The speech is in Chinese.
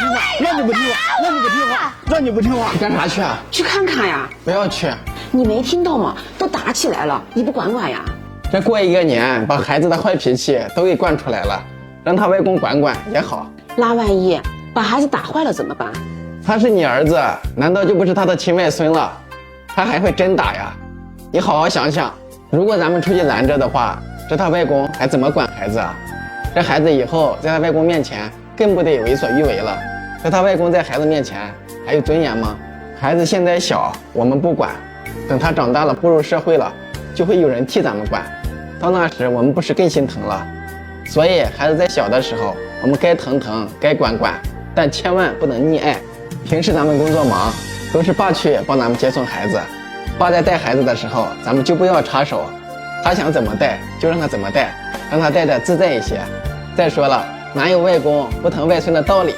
听话，让你不听话，让你不听话，让你不听话，干啥去啊？去看看呀！不要去，你没听到吗？都打起来了，你不管管呀？这过一个年，把孩子的坏脾气都给惯出来了，让他外公管管也好。那万一把孩子打坏了怎么办？他是你儿子，难道就不是他的亲外孙了？他还会真打呀？你好好想想，如果咱们出去拦着的话，这他外公还怎么管孩子啊？这孩子以后在他外公面前更不得为所欲为了。这他外公在孩子面前还有尊严吗？孩子现在小，我们不管，等他长大了步入社会了，就会有人替咱们管。到那时我们不是更心疼了？所以孩子在小的时候，我们该疼疼，该管管，但千万不能溺爱。平时咱们工作忙，都是爸去帮咱们接送孩子。爸在带孩子的时候，咱们就不要插手，他想怎么带就让他怎么带，让他带得自在一些。再说了，哪有外公不疼外孙的道理？